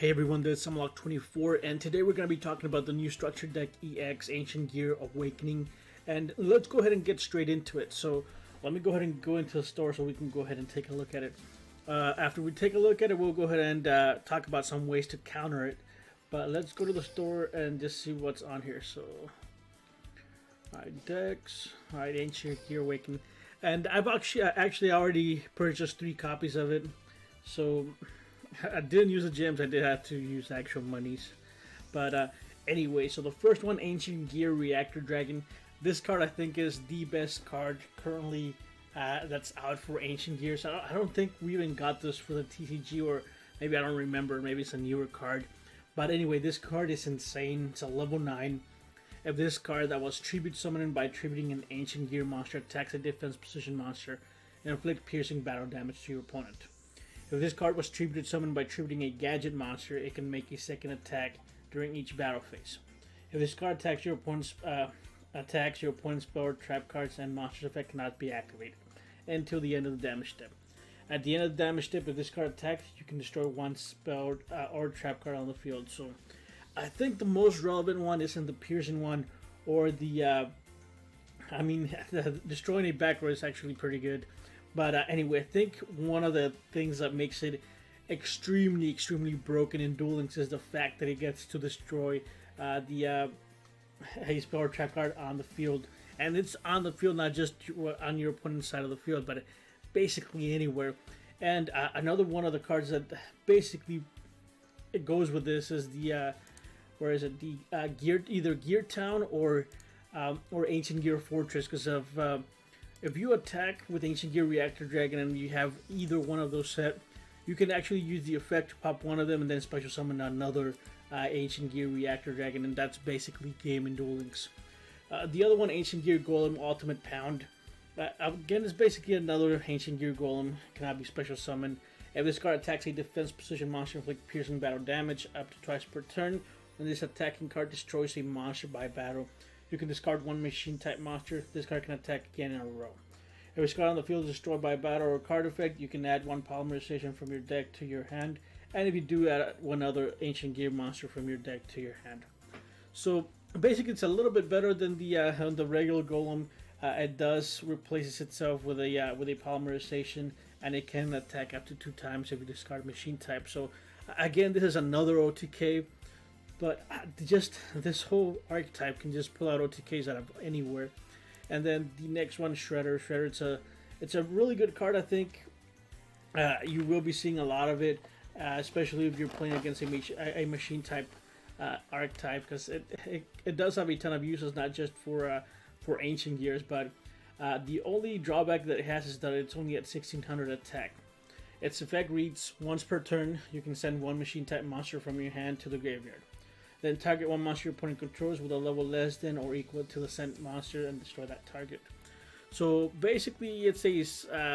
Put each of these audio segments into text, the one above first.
Hey everyone, this is Sumlock24, and today we're going to be talking about the new Structure Deck EX Ancient Gear Awakening. And let's go ahead and get straight into it. So let me go ahead and go into the store so we can go ahead and take a look at it. After we take a look at it, we'll go ahead and talk about some ways to counter it. But let's go to the store and just see what's on here. So, alright, decks, alright, Ancient Gear Awakening. And I've actually already purchased 3 copies of it. So I didn't use the gems, I did have to use actual monies. But anyway, so the first one, Ancient Gear Reactor Dragon. This card I think is the best card currently that's out for Ancient Gears. I don't think we even got this for the TCG, or maybe I don't remember, maybe it's a newer card. But anyway, this card is insane. It's a level 9. If this card that was tribute summoned by tributing an Ancient Gear monster attacks a defense position monster and inflict piercing battle damage to your opponent. If this card was tributed summoned by tributing a gadget monster, it can make a second attack during each battle phase. If this card attacks your opponent's spell or trap cards, and monster's effect cannot be activated until the end of the damage step. At the end of the damage step, if this card attacks, you can destroy one spell or trap card on the field. So I think the most relevant one isn't the piercing one, or the destroying a back row is actually pretty good. But anyway, I think one of the things that makes it extremely broken in Duel Links is the fact that it gets to destroy a spell or trap card on the field. And it's on the field, not just on your opponent's side of the field, but basically anywhere. And another one of the cards that basically it goes with this is the either Gear Town or Ancient Gear Fortress, because of if you attack with Ancient Gear Reactor Dragon and you have either one of those set, you can actually use the effect to pop one of them and then special summon another Ancient Gear Reactor Dragon, and that's basically game in Duel Links. The other one, Ancient Gear Golem Ultimate Pound. Again, it's basically another Ancient Gear Golem, cannot be special summoned. If this card attacks a defense position monster, inflict piercing battle damage up to twice per turn. When this attacking card destroys a monster by battle, you can discard one machine type monster. This card can attack again in a row. If this card on the field is destroyed by a battle or card effect, you can add one polymerization from your deck to your hand. And if you do, add one other Ancient Gear monster from your deck to your hand. So basically, it's a little bit better than the regular Golem. It does replaces itself with a polymerization, and it can attack up to 2 times if you discard machine type. So again, this is another OTK. But just this whole archetype can just pull out OTKs out of anywhere. And then the next one, Shredder. Shredder, it's a really good card. I think you will be seeing a lot of it, especially if you're playing against a machine type archetype, because it does have a ton of uses, not just for Ancient Gears. But the only drawback that it has is that it's only at 1600 attack. Its effect reads: once per turn, you can send one machine type monster from your hand to the graveyard. Then target one monster your opponent controls with a level less than or equal to the sent monster and destroy that target. So basically, it's a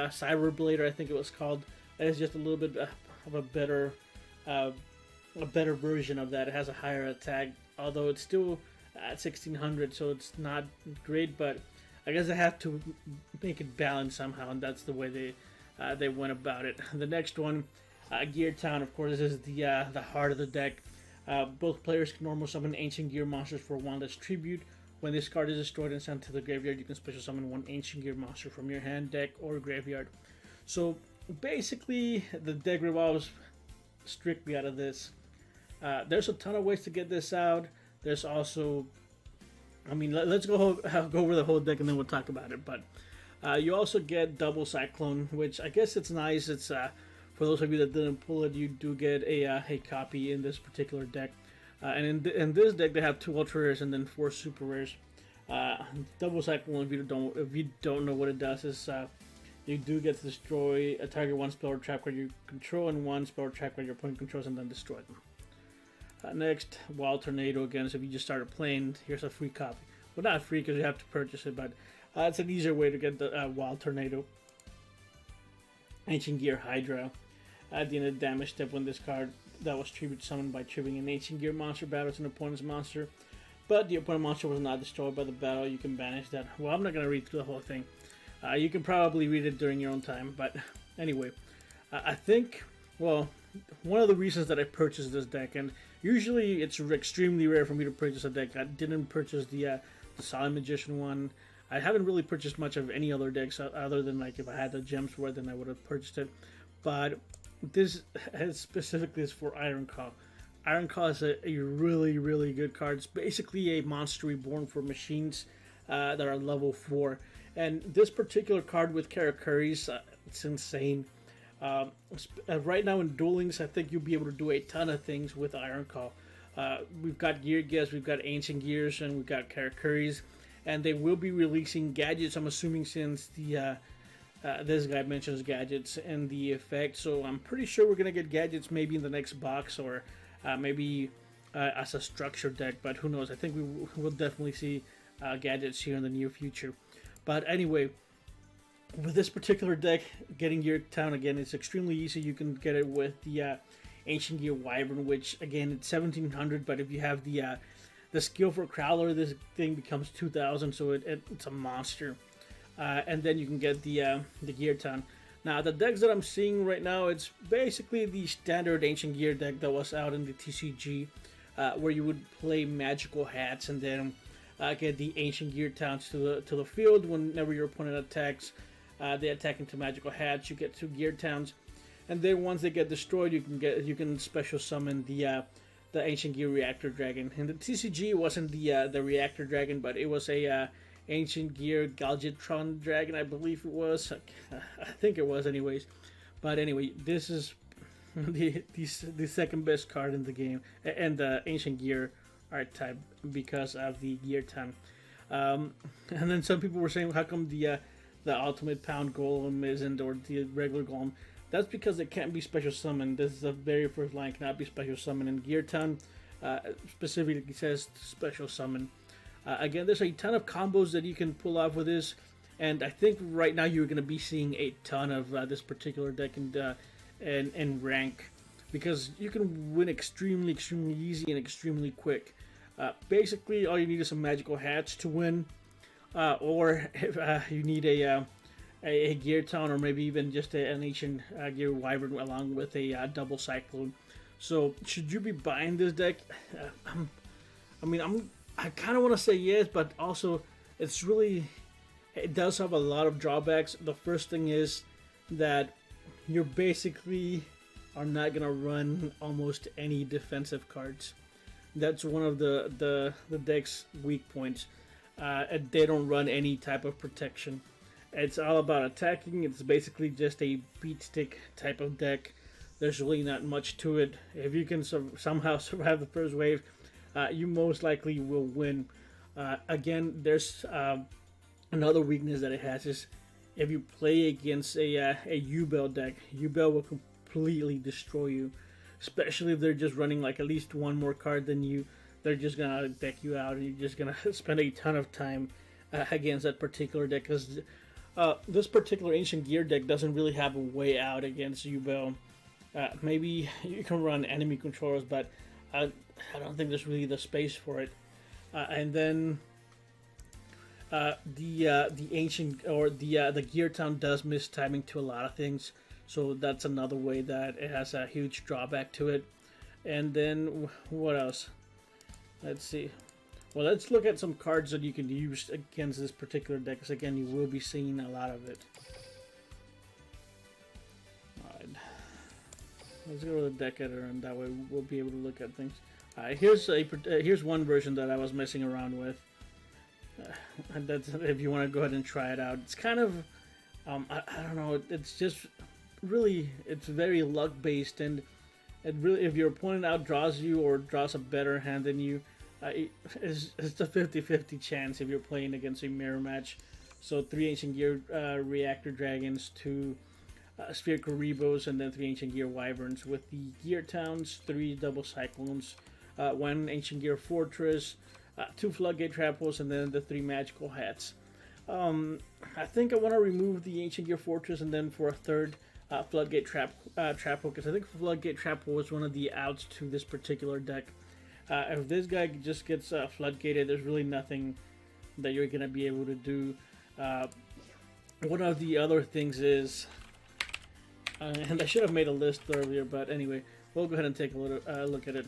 Cyberblader, I think it was called. That is just a little bit of a better version of that. It has a higher attack, although it's still at 1600, so it's not great. But I guess they have to make it balanced somehow, and that's the way they went about it. The next one, Gear Town. Of course, this is the heart of the deck. Both players can normal summon Ancient Gear monsters for 1 less tribute. When this card is destroyed and sent to the graveyard, you can special summon 1 Ancient Gear monster from your hand, deck, or graveyard. So basically, the deck revolves strictly out of this. There's a ton of ways to get this out. There's also, let's go over the whole deck and then we'll talk about it. But you also get Double Cyclone, which I guess it's nice. It's for those of you that didn't pull it, you do get a copy in this particular deck. And in this deck, they have 2 ultra rares and then 4 super rares. Double Cyclone, if you don't know what it does, is you do get to destroy a target 1 spell or trap card you control and 1 spell or trap card your opponent controls, and then destroy them. Next, Wild Tornado. Again, so if you just started playing, here's a free copy. Well, not free because you have to purchase it, but it's an easier way to get the Wild Tornado. Ancient Gear Hydra. At the end of the damage step, when this card that was tribute summoned by tributing an Ancient Gear monster battles an opponent's monster, but the opponent monster was not destroyed by the battle, you can banish that. Well, I'm not going to read through the whole thing. You can probably read it during your own time, but anyway, I think, well, one of the reasons that I purchased this deck, and usually it's extremely rare for me to purchase a deck. I didn't purchase the Silent Magician one. I haven't really purchased much of any other decks other than like if I had the gems for it, then I would have purchased it. But this specifically is for Iron Claw. Iron Claw is a really, really good card. It's basically a monster reborn for machines that are level 4. And this particular card with Karakuris, it's insane. Right now in Duel Links, I think you'll be able to do a ton of things with Iron Claw. We've got Gear Guests, we've got Ancient Gears, and we've got Karakuris. And they will be releasing gadgets, I'm assuming, since the this guy mentions gadgets and the effect. So I'm pretty sure we're going to get gadgets maybe in the next box, or maybe as a structured deck. But who knows? I think we will definitely see gadgets here in the near future. But anyway, with this particular deck, getting Gear Town again, it's extremely easy. You can get it with the Ancient Gear Wyvern, which again, it's 1700, but if you have the skill for Crowler, this thing becomes 2000, so it's a monster. And then you can get the Gear Town. Now, the decks that I'm seeing right now, it's basically the standard Ancient Gear deck that was out in the TCG, where you would play Magical Hats and then get the Ancient Gear Towns to the field. Whenever your opponent attacks, they attack into Magical Hats. You get 2 Gear Towns, and then once they get destroyed, you can special summon the Ancient Gear Reactor Dragon. And the TCG wasn't the Reactor Dragon, but it was a Ancient Gear Galvatron Dragon, I believe it was. I think it was, anyways. But anyway, this is the second best card in the game, and the Ancient Gear archetype, because of the Gear Town. And then some people were saying, how come the Ultimate Pound Golem isn't, or the regular Golem? That's because it can't be special summoned. This is the very first line, cannot be special summoned. And Gear Town specifically says special summon. Again, there's a ton of combos that you can pull off with this, and I think right now you're going to be seeing a ton of this particular deck in rank, because you can win extremely easy and extremely quick. Basically, all you need is some Magical Hats to win, or if you need a Gear Town, or maybe even just an Ancient Gear Wyvern along with a double Cyclone. So, should you be buying this deck? I kind of want to say yes, but also it does have a lot of drawbacks. The first thing is that you basically are not going to run almost any defensive cards. That's one of the deck's weak points. They don't run any type of protection. It's all about attacking. It's basically just a beat stick type of deck. There's really not much to it. If you can somehow survive the first wave, you most likely will win. Again, there's another weakness that it has is if you play against a Yubel deck, Yubel will completely destroy you. Especially if they're just running like at least one more card than you. They're just gonna deck you out, and you're just gonna spend a ton of time against that particular deck. Because this particular Ancient Gear deck doesn't really have a way out against Yubel. Maybe you can run enemy controllers, but I don't think there's really the space for it. And then the Ancient, or the Gear Town does miss timing to a lot of things, so that's another way that it has a huge drawback to it. And then what else? Let's see. Well, let's look at some cards that you can use against this particular deck, because again, you will be seeing a lot of it. Alright. Let's go to the deck editor, and that way we'll be able to look at things. Here's one version that I was messing around with. And that's, if you want to go ahead and try it out. It's kind of, I don't know, it's just really, it's very luck based, and it really, if your opponent outdraws you or draws a better hand than you, it's a 50-50 chance if you're playing against a mirror match. So 3 Ancient Gear Reactor Dragons, 2 Spherical Rebos, and then 3 Ancient Gear Wyverns with the Gear Towns, 3 Double Cyclones, 1 Ancient Gear Fortress, 2 Floodgate Trapos, and then the 3 Magical Hats. I think I want to remove the Ancient Gear Fortress, and then for a third Floodgate Trapo, because I think Floodgate Trapo was one of the outs to this particular deck. If this guy just gets floodgated, there's really nothing that you're going to be able to do. One of the other things is And I should have made a list earlier, but anyway, we'll go ahead and take a little look at it.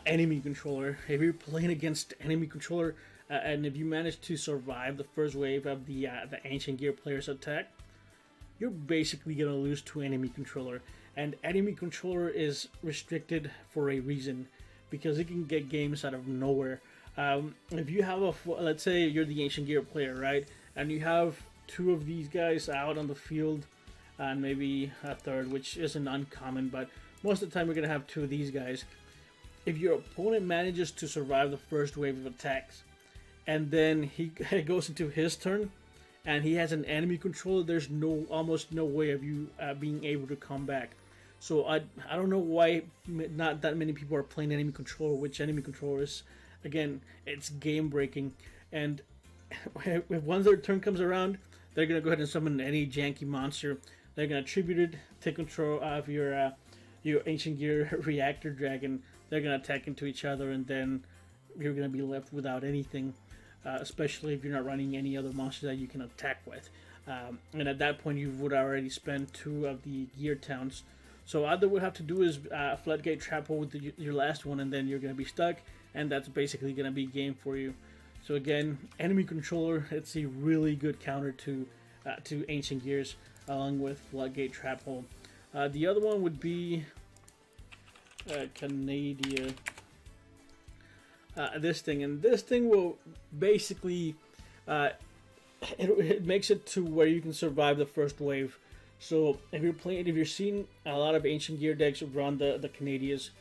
Enemy controller. If you're playing against enemy controller, and if you manage to survive the first wave of the Ancient Gear player's attack, you're basically gonna lose to enemy controller. And enemy controller is restricted for a reason, because it can get games out of nowhere. If you have let's say you're the Ancient Gear player, right, and you have two of these guys out on the field, and maybe a third, which isn't uncommon, but most of the time you're gonna have two of these guys. If your opponent manages to survive the first wave of attacks, and then he goes into his turn, and he has an enemy controller, there's almost no way of you being able to come back. So I don't know why not that many people are playing enemy controller, which enemy controller is, again, it's game breaking. And if once their turn comes around, they're gonna go ahead and summon any janky monster. They're gonna attribute it, take control of your Ancient Gear Reactor Dragon. They're gonna attack into each other, and then you're gonna be left without anything. Especially if you're not running any other monsters that you can attack with. And at that point, you would already spend two of the gear towns. So all they would have to do is Floodgate Trap Hole with your last one, and then you're going to be stuck, and that's basically going to be game for you. So again, enemy controller, it's a really good counter to Ancient Gears, along with Floodgate Trap Hole. The other one would be Canadia. This thing will basically it makes it to where you can survive the first wave. So if you're seeing a lot of Ancient Gear decks run the Canadias,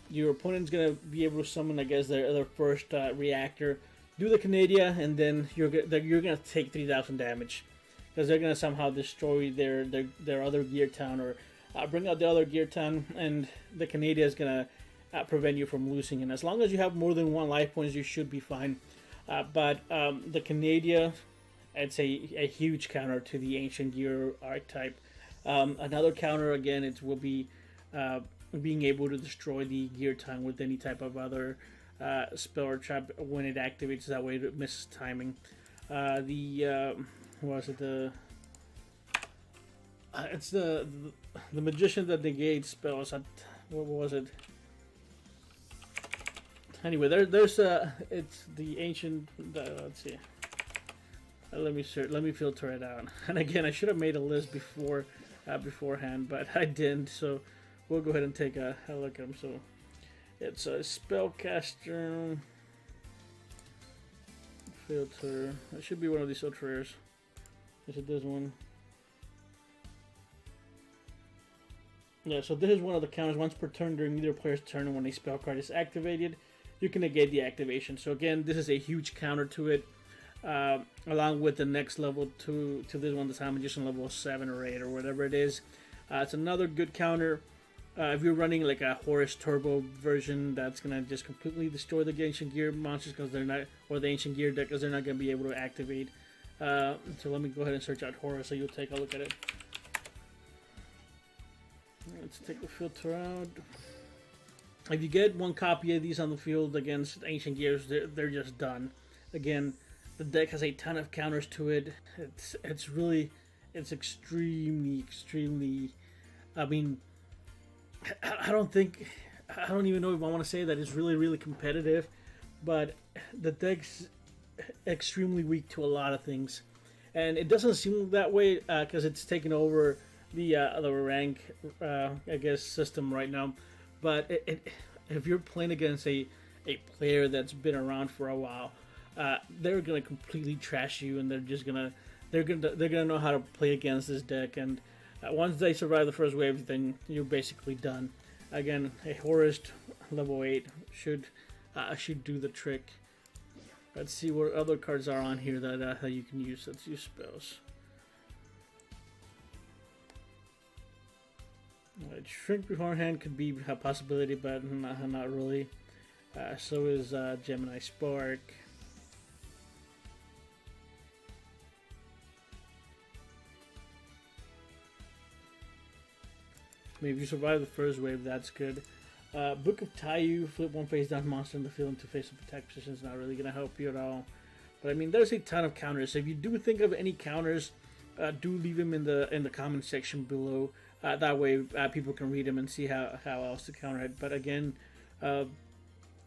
your opponent's gonna be able to summon, I guess, their first reactor, do the Canadia, and then you're gonna take 3,000 damage, because they're gonna somehow destroy their other gear town, or bring out the other gear town, and the Canadia is gonna prevent you from losing. And as long as you have more than one life points, you should be fine. But the Canadia, it's a huge counter to the Ancient Gear archetype. Another counter, again, it will be being able to destroy the gear town with any type of other spell or trap when it activates. That way it misses timing. What was it? It's the Magician that negates spells. What was it? Anyway, there's it's the ancient. Let's see. Let me filter it out. And again, I should have made a list beforehand, but I didn't. So we'll go ahead and take a look at them. So it's a spellcaster filter. It should be one of these filters. Is it this one? Yeah. So this is one of the counters. Once per turn during either player's turn, and when a spell card is activated, you can negate the activation. So again, this is a huge counter to it, along with the next level to this one, the Time Magician level 7 or 8 or whatever it is. It's another good counter. If you're running like a Horus Turbo version, that's gonna just completely destroy the Ancient Gear monsters, because they're not, or the Ancient Gear deck, because they're not gonna be able to activate. So let me go ahead and search out Horus, so you'll take a look at it. Let's take the filter out. If you get one copy of these on the field against Ancient Gears, they're just done. Again, the deck has a ton of counters to it. It's extremely. I mean, I don't even know if I want to say that it's really competitive, but the deck's extremely weak to a lot of things, and it doesn't seem that way because it's taken over the rank, I guess, system right now. But if you're playing against a player that's been around for a while, they're gonna completely trash you, and they're gonna know how to play against this deck. And once they survive the first wave, then you're basically done. Again, a Horus level 8 should do the trick. Let's see what other cards are on here that you can use. Let's use spells. Shrink beforehand could be a possibility, but not really. So is Gemini Spark. Maybe if you survive the first wave, that's good. Book of Taiyu, flip one face down monster in the field into face up attack position, is not really going to help you at all. But I mean, there's a ton of counters. So if you do think of any counters, do leave them in the comment section below. That way, people can read them and see how else to counter it. But again, uh,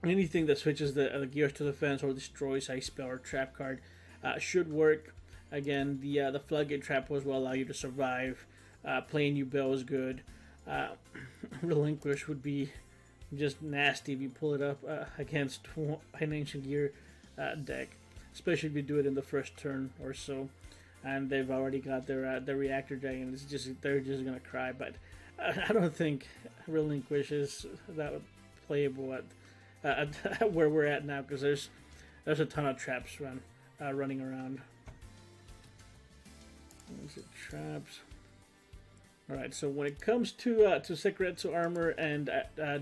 anything that switches the gears to the fence or destroys a spell or trap card should work. Again, the floodgate trap will allow you to survive. Playing you Bell is good. Uh, Relinquish would be just nasty if you pull it up against an Ancient Gear deck, especially if you do it in the first turn or so. And they've already got their Reactor Dragon. It's just they're just gonna cry. But I don't think Relinquish is that playable at where we're at now, because there's a ton of traps running around. Is it traps? All right. So when it comes to Sekretsu Armor and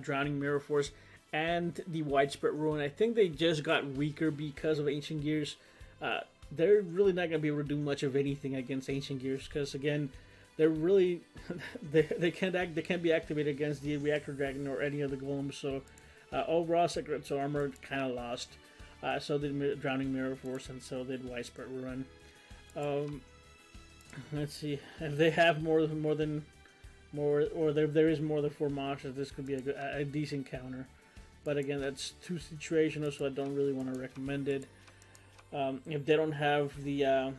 Drowning Mirror Force and the Widespread Ruin, I think they just got weaker because of Ancient Gears. They're really not going to be able to do much of anything against Ancient Gears, because again, they're really they can't be activated against the Reactor Dragon or any of the golems. So overall, Sekretsu Armor kind of lost. So did Drowning Mirror Force, and so did Widespread Ruin. Let's see if they have more, or there is more than 4 monsters. This could be a decent counter, but again, that's too situational, so I don't really want to recommend it. If they don't have the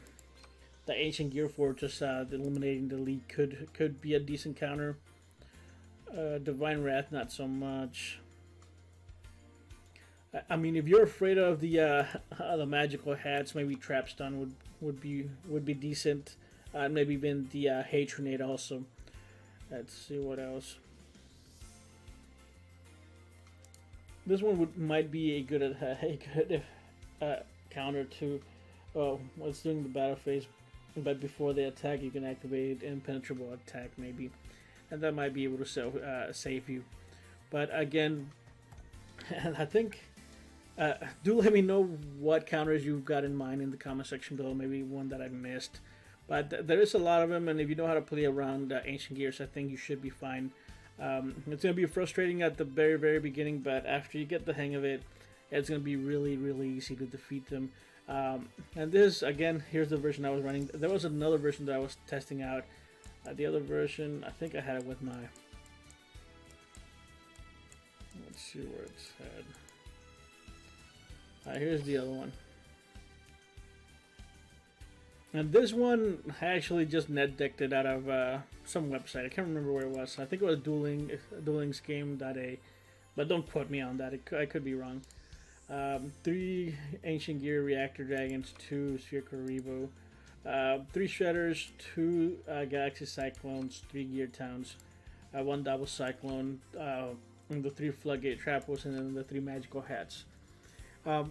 Ancient Gear Fortress, eliminating the league could be a decent counter. Divine Wrath, not so much. I mean, if you're afraid of the magical hats, maybe Trap Stun would be decent. Maybe even the Hate Grenade also. Let's see what else. This one might be a good counter to what's doing the battle phase, but before they attack, you can activate Impenetrable Attack maybe, and that might be able to save you. But again, I think do let me know what counters you've got in mind in the comment section below. Maybe one that I missed. But there is a lot of them, and if you know how to play around Ancient Gears, I think you should be fine. It's going to be frustrating at the very, very beginning, but after you get the hang of it, it's going to be really, really easy to defeat them. And this, again, here's the version I was running. There was another version that I was testing out. The other version, I think I had it with my... Let's see where it's at. Here's the other one. And this one, I actually just net decked it out of some website. I can't remember where it was. I think it was duelingsgame.a, but don't quote me on that. I could be wrong. 3 Ancient Gear Reactor Dragons, 2 Spherical Revo, 3 Shredders, 2 Galaxy Cyclones, 3 Gear Towns, 1 Double Cyclone, and the 3 Floodgate Trapos, and then the 3 Magical Hats.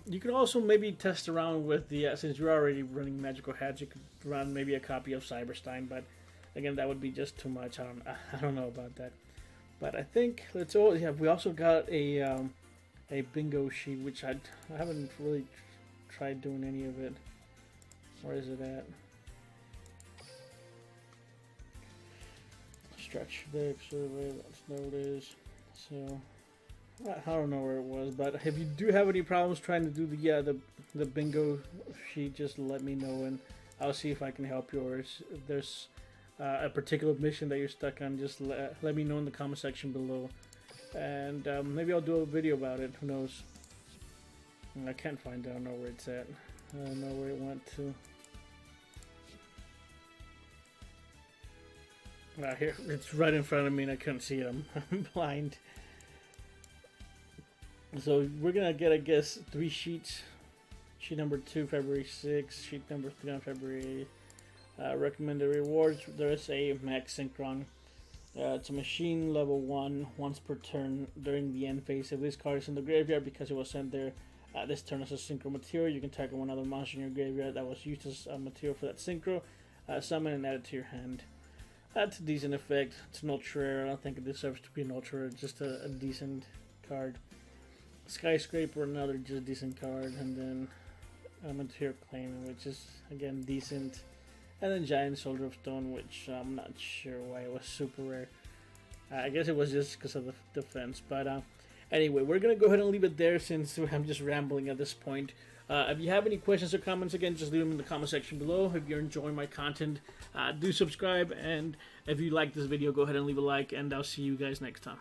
You could also maybe test around with the, since you're already running Magical Hats, you could run maybe a copy of Cyberstein, but again, that would be just too much. I don't know about that. But I think we also got a bingo sheet, which I haven't really tried doing any of it. Where is it at? Stretch deck survey, let's know what it is. So I don't know where it was, but if you do have any problems trying to do the bingo sheet, just let me know and I'll see if I can help you. Or if there's a particular mission that you're stuck on, just let me know in the comment section below, and maybe I'll do a video about it. Who knows? I can't find it. I don't know where it's at. I don't know where it went to. Here, it's right in front of me and I couldn't see it. I'm blind. So we're gonna get, I guess, 3 sheets. Sheet number 2, February 6th. Sheet number 3 on February 8th. Recommended rewards. There's a Max Synchron. It's a machine level 1 once per turn during the end phase. If this card is in the graveyard because it was sent there this turn as a synchro material, you can target one other monster in your graveyard that was used as a material for that synchro, summon and add it to your hand. That's a decent effect. It's an ultra rare. I don't think it deserves to be an ultra rare. Just a decent card. Skyscraper, another just decent card, and then Material Claimant, which is again decent, and then Giant Soldier of Stone, which I'm not sure why it was super rare. I guess it was just because of the defense, but anyway, we're gonna go ahead and leave it there since I'm just rambling at this point. If you have any questions or comments, again, just leave them in the comment section below. If you're enjoying my content, do subscribe, and if you like this video, go ahead and leave a like, and I'll see you guys next time.